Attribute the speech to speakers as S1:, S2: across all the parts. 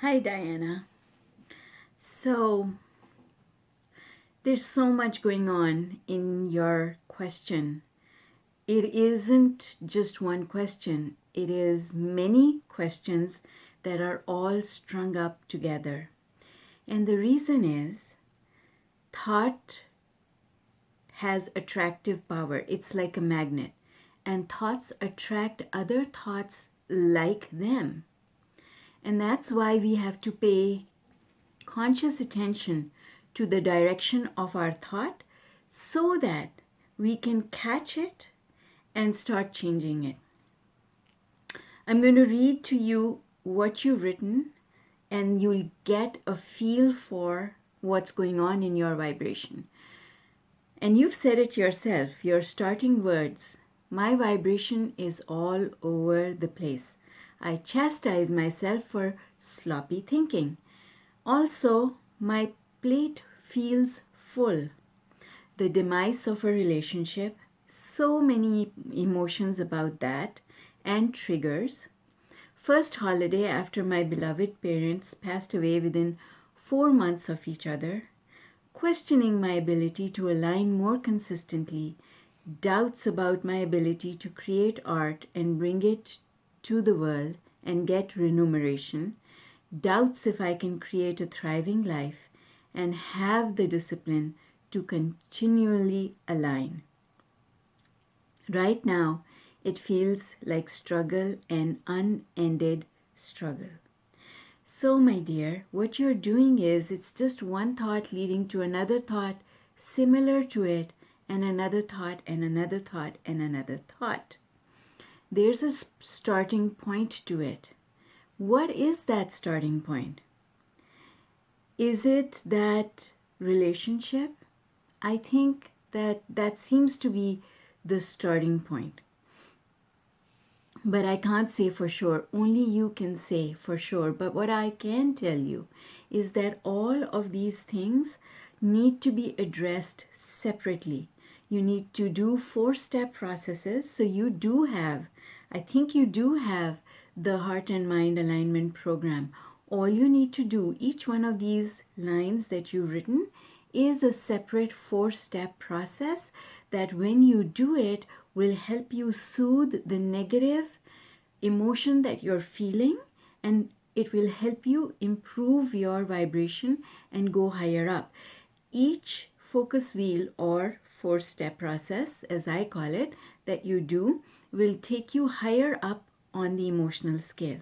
S1: Hi, Diana. So, there's so much going on in your question. It isn't just one question, it is many questions that are all strung up together. And the reason is thought has attractive power, it's like a magnet, and thoughts attract other thoughts like them. And that's why we have to pay conscious attention to the direction of our thought so that we can catch it and start changing it. I'm going to read to you what you've written, and you'll get a feel for what's going on in your vibration. And you've said it yourself, your starting words. My vibration is all over the place. I chastise myself for sloppy thinking. Also, my plate feels full. The demise of a relationship, so many emotions about that, and triggers. First holiday after my beloved parents passed away within 4 months of each other. Questioning my ability to align more consistently. Doubts about my ability to create art and bring it to the world and get remuneration. Doubts if I can create a thriving life and have the discipline to continually align. Right now, it feels like struggle and unended struggle. So, my dear, what you're doing is it's just one thought leading to another thought similar to it, and another thought, and another thought, and another thought. There's a starting point to it. What is that starting point? Is it that relationship? I think that seems to be the starting point. But I can't say for sure. Only you can say for sure. But what I can tell you is that all of these things need to be addressed separately. You need to do 4-step processes. So you do have, I think you do have the Heart and Mind Alignment Program. All you need to do, each one of these lines that you've written, is a separate 4-step process that when you do it will help you soothe the negative emotion that you're feeling, and it will help you improve your vibration and go higher up. Each focus wheel or 4-step process, as I call it, that you do will take you higher up on the emotional scale.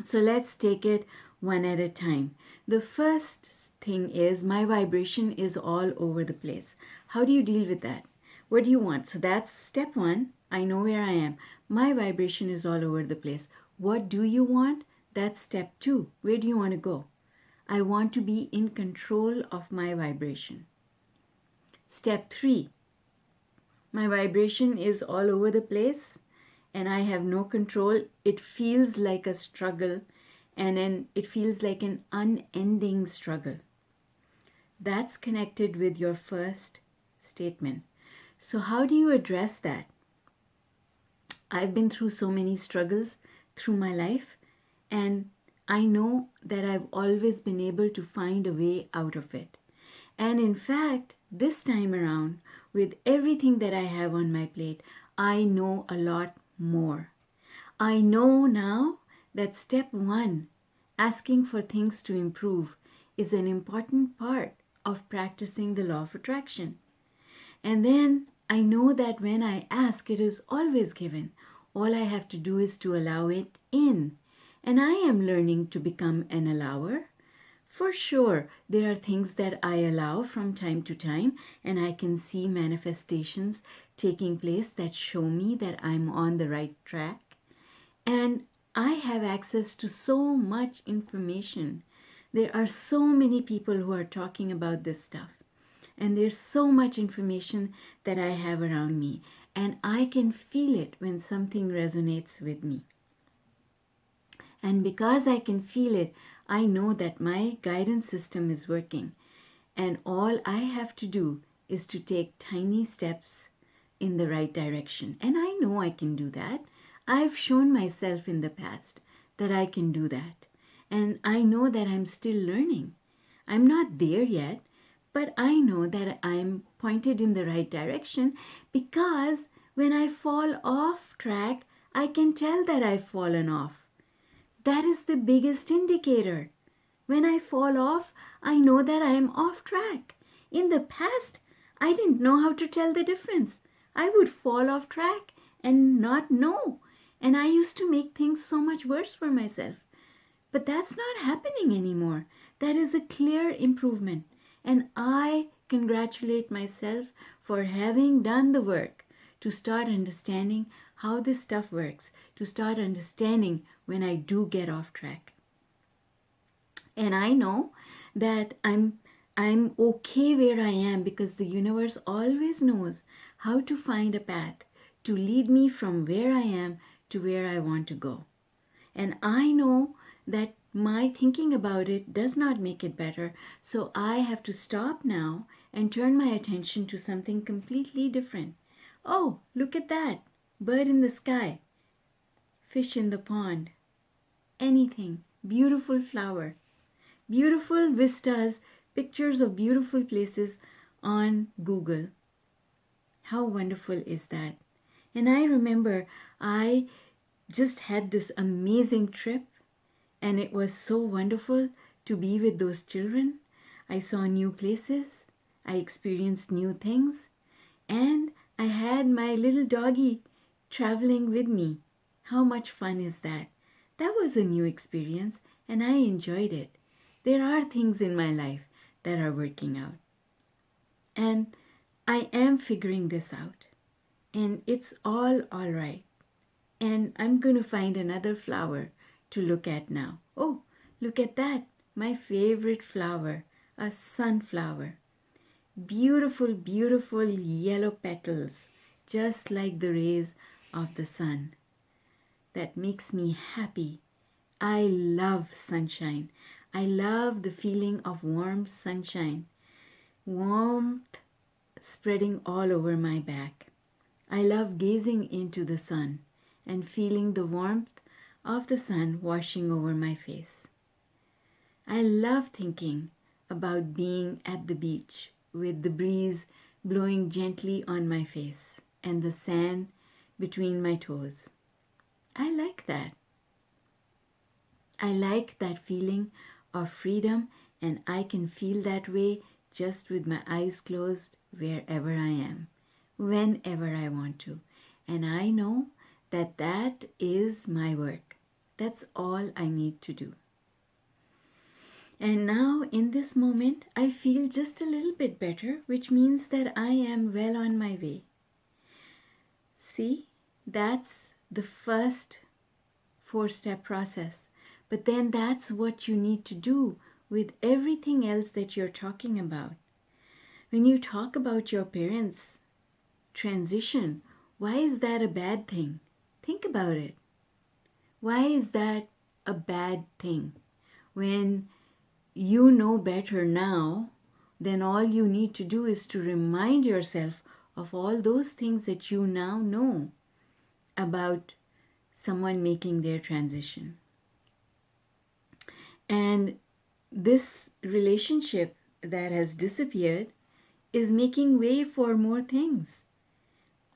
S1: So let's take it one at a time. The first thing is my vibration is all over the place. How do you deal with that? What do you want? So that's step one. I know where I am. My vibration is all over the place. What do you want? That's step two. Where do you want to go? I want to be in control of my vibration. Step three. My vibration is all over the place and I have no control. It feels like a struggle, and then it feels like an unending struggle. That's connected with your first statement. So how do you address that? I've been through so many struggles through my life, and I know that I've always been able to find a way out of it. And in fact, this time around, with everything that I have on my plate, I know a lot more. I know now that step one, asking for things to improve, is an important part of practicing the law of attraction. And then I know that when I ask, it is always given. All I have to do is to allow it in. And I am learning to become an allower. For sure, there are things that I allow from time to time, and I can see manifestations taking place that show me that I'm on the right track. And I have access to so much information. There are so many people who are talking about this stuff. And there's so much information that I have around me. And I can feel it when something resonates with me. And because I can feel it, I know that my guidance system is working. And all I have to do is to take tiny steps in the right direction. And I know I can do that. I've shown myself in the past that I can do that. And I know that I'm still learning. I'm not there yet, but I know that I'm pointed in the right direction, because when I fall off track, I can tell that I've fallen off. That is the biggest indicator. When I fall off, I know that I am off track. In the past, I didn't know how to tell the difference. I would fall off track and not know. And I used to make things so much worse for myself. But that's not happening anymore. That is a clear improvement. And I congratulate myself for having done the work to start understanding how this stuff works, to start understanding when I do get off track. And I know that I'm okay where I am, because the universe always knows how to find a path to lead me from where I am to where I want to go. And I know that my thinking about it does not make it better. So I have to stop now and turn my attention to something completely different. Oh, look at that. Bird in the sky. Fish in the pond. Anything. Beautiful flower. Beautiful vistas. Pictures of beautiful places on Google. How wonderful is that? And I remember I just had this amazing trip, and it was so wonderful to be with those children. I saw new places, I experienced new things, and I had my little doggy traveling with me. How much fun is that? That was a new experience, and I enjoyed it. There are things in my life that are working out, and I am figuring this out, and it's all right. And I'm going to find another flower to look at now. Oh, look at that. My favorite flower, a sunflower. Beautiful, beautiful yellow petals, just like the rays of the sun. That makes me happy. I love sunshine. I love the feeling of warm sunshine. Warmth spreading all over my back. I love gazing into the sun and feeling the warmth of the sun washing over my face. I love thinking about being at the beach with the breeze blowing gently on my face and the sand between my toes. I like that. I like that feeling of freedom, and I can feel that way just with my eyes closed wherever I am, whenever I want to. And I know that that is my work. That's all I need to do. And now in this moment, I feel just a little bit better, which means that I am well on my way. See, that's the first 4-step process. But then that's what you need to do with everything else that you're talking about. When you talk about your parents' transition, why is that a bad thing? Think about it. Why is that a bad thing? When you know better now, then all you need to do is to remind yourself of all those things that you now know about someone making their transition. And this relationship that has disappeared is making way for more things.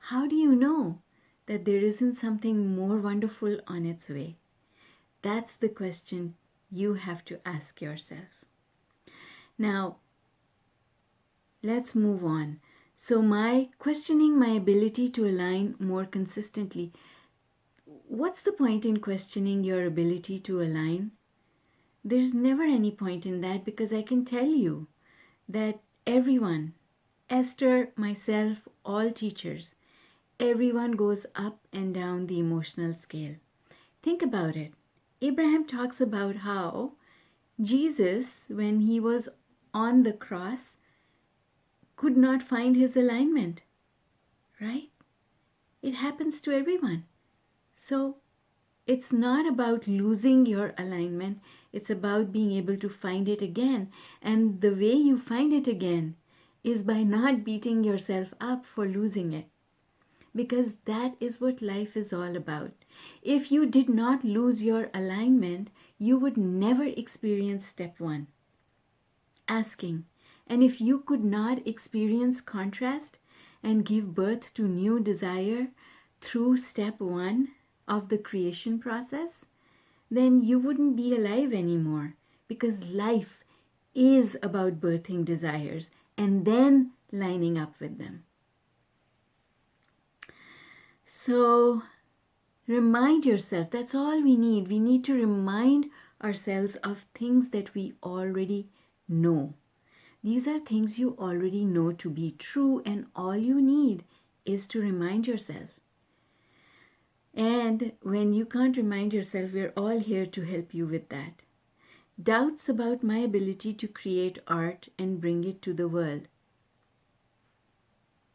S1: How do you know that there isn't something more wonderful on its way? That's the question you have to ask yourself. Now, let's move on. So my questioning my ability to align more consistently. What's the point in questioning your ability to align? There's never any point in that, because I can tell you that everyone, Esther, myself, all teachers, everyone goes up and down the emotional scale. Think about it. Abraham talks about how Jesus, when he was on the cross, could not find his alignment, right? It happens to everyone. So it's not about losing your alignment. It's about being able to find it again. And the way you find it again is by not beating yourself up for losing it. Because that is what life is all about. If you did not lose your alignment, you would never experience step 1, asking. And if you could not experience contrast and give birth to new desire through step 1 of the creation process, then you wouldn't be alive anymore, because life is about birthing desires and then lining up with them. So remind yourself, that's all we need. We need to remind ourselves of things that we already know. These are things you already know to be true, and all you need is to remind yourself. And when you can't remind yourself, we're all here to help you with that. Doubts about my ability to create art and bring it to the world.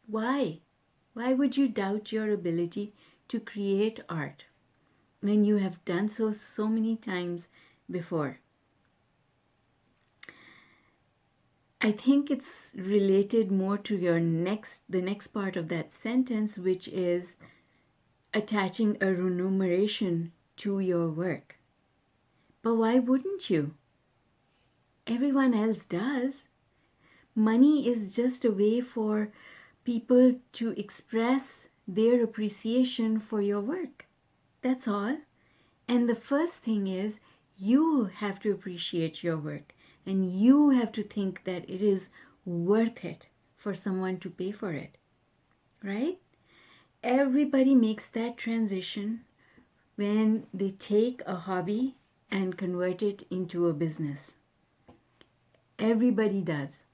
S1: Why? Why would you doubt your ability to create art when you have done so many times before? I think it's related more to the next part of that sentence, which is attaching a remuneration to your work. But why wouldn't you? Everyone else does. Money is just a way for people to express their appreciation for your work. That's all. And the first thing is, you have to appreciate your work, and you have to think that it is worth it for someone to pay for it, right? Everybody makes that transition when they take a hobby and convert it into a business. Everybody does.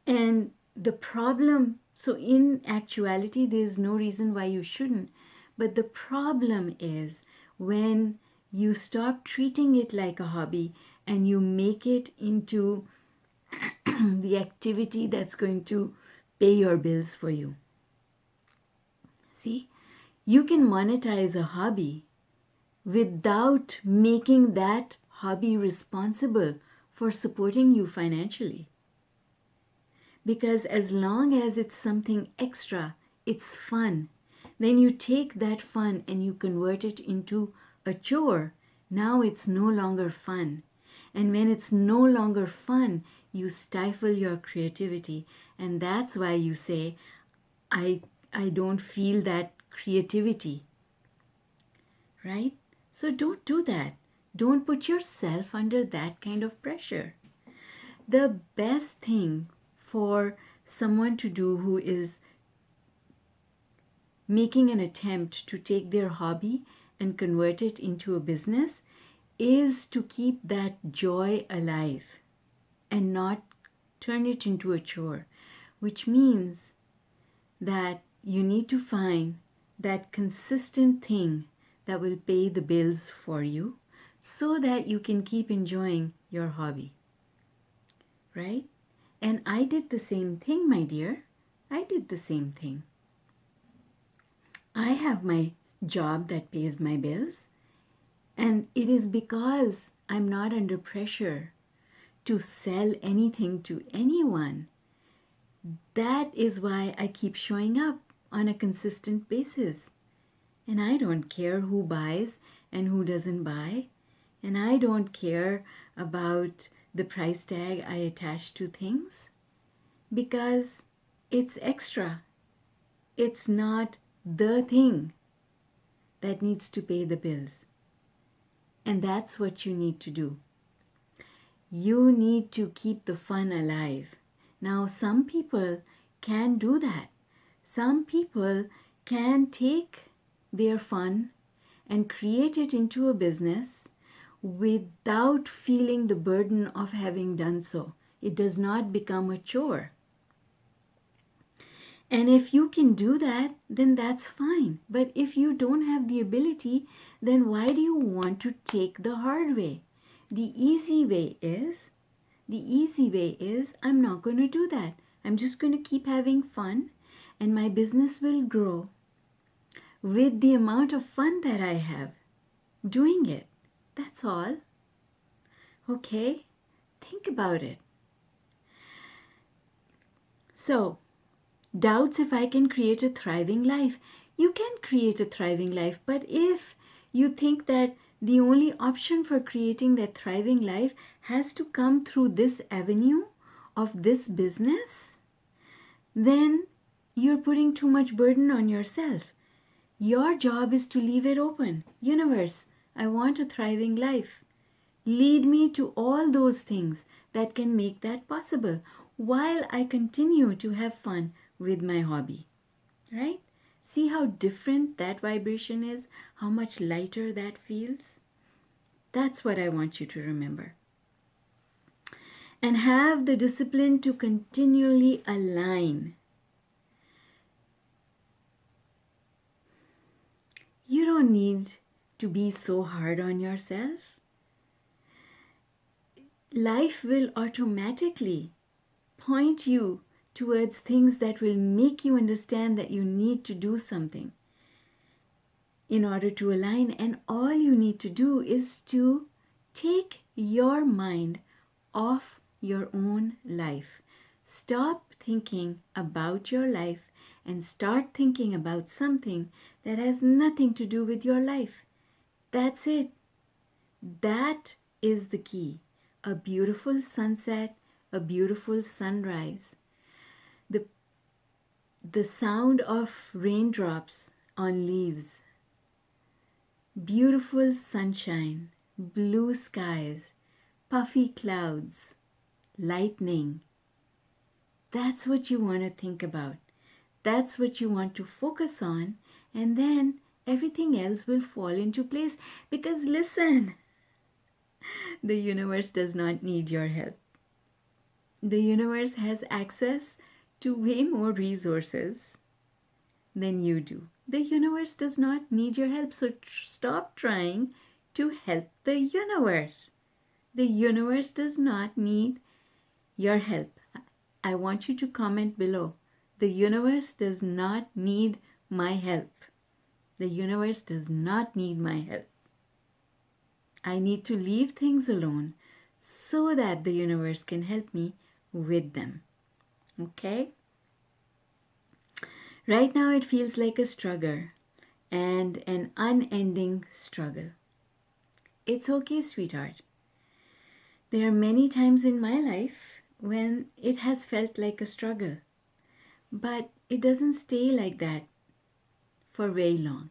S1: And the problem, so in actuality, there's no reason why you shouldn't. But the problem is when you stop treating it like a hobby and you make it into the activity that's going to pay your bills for you. See, you can monetize a hobby without making that hobby responsible for supporting you financially. Because as long as it's something extra, it's fun, then you take that fun and you convert it into a chore. Now it's no longer fun. And when it's no longer fun, you stifle your creativity. And that's why you say, I don't feel that creativity. Right? So don't do that. Don't put yourself under that kind of pressure. The best thing for someone to do who is making an attempt to take their hobby and convert it into a business is to keep that joy alive and not turn it into a chore, which means that you need to find that consistent thing that will pay the bills for you so that you can keep enjoying your hobby, right? And I did the same thing, my dear. I did the same thing. I have my job that pays my bills, and it is because I'm not under pressure to sell anything to anyone. That is why I keep showing up on a consistent basis. And I don't care who buys and who doesn't buy. And I don't care about the price tag I attach to things, because it's extra. It's not the thing that needs to pay the bills. And that's what you need to do. You need to keep the fun alive. Now, some people can do that. Some people can take their fun and create it into a business without feeling the burden of having done so. It does not become a chore. And if you can do that, then that's fine. But if you don't have the ability, then why do you want to take the hard way? The easy way is, I'm not going to do that. I'm just going to keep having fun, and my business will grow with the amount of fun that I have doing it. That's all. Okay? Think about it. So, doubts if I can create a thriving life. You can create a thriving life, but if you think that the only option for creating that thriving life has to come through this avenue of this business, then you're putting too much burden on yourself. Your job is to leave it open. Universe, I want a thriving life. Lead me to all those things that can make that possible while I continue to have fun with my hobby. Right? See how different that vibration is? How much lighter that feels? That's what I want you to remember. And have the discipline to continually align. You don't need to be so hard on yourself. Life will automatically point you towards things that will make you understand that you need to do something in order to align. And all you need to do is to take your mind off your own life. Stop thinking about your life and start thinking about something that has nothing to do with your life. That's it. That is the key. A beautiful sunset, a beautiful sunrise. The sound of raindrops on leaves. Beautiful sunshine, blue skies, puffy clouds, lightning. That's what you want to think about. That's what you want to focus on, and then everything else will fall into place. Because listen, the universe does not need your help. The universe has access to way more resources than you do. The universe does not need your help, so stop trying to help the universe. The universe does not need your help. I want you to comment below. The universe does not need my help. The universe does not need my help. I need to leave things alone so that the universe can help me with them. Okay? Right now it feels like a struggle and an unending struggle. It's okay, sweetheart. There are many times in my life when it has felt like a struggle, but it doesn't stay like that for very long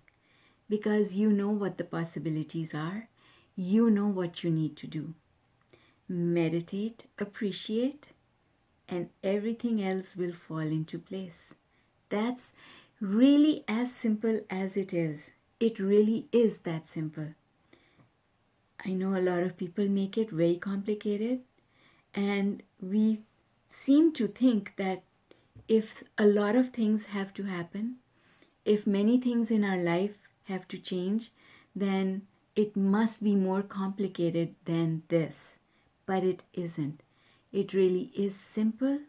S1: because you know what the possibilities are. You know what you need to do. Meditate, appreciate, and everything else will fall into place. That's really as simple as it is. It really is that simple. I know a lot of people make it very complicated, and we seem to think that if a lot of things have to happen, if many things in our life have to change, then it must be more complicated than this. But it isn't. It really is simple.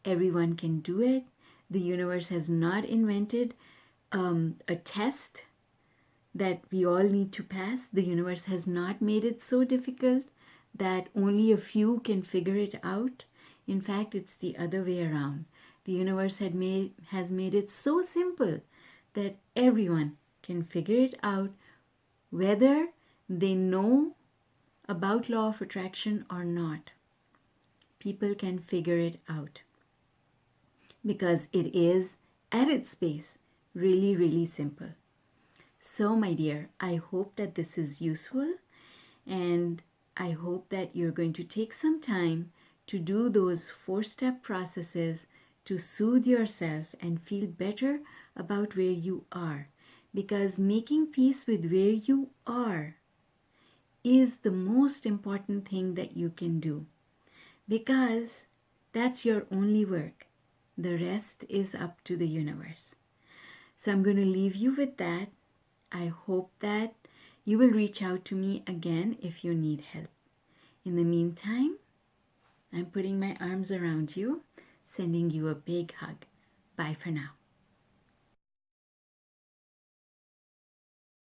S1: Everyone can do it. The universe has not invented a test that we all need to pass. The universe has not made it so difficult that only a few can figure it out. In fact, it's the other way around. The universe has made it so simple that everyone can figure it out, whether they know about law of attraction or not. People can figure it out because it is at its base really, really simple. So my dear, I hope that this is useful, and I hope that you're going to take some time to do those 4-step processes to soothe yourself and feel better about where you are, because making peace with where you are is the most important thing that you can do, because that's your only work. The rest is up to the universe. So I'm going to leave you with that. I hope that you will reach out to me again if you need help. In the meantime, I'm putting my arms around you, sending you a big hug. Bye for now.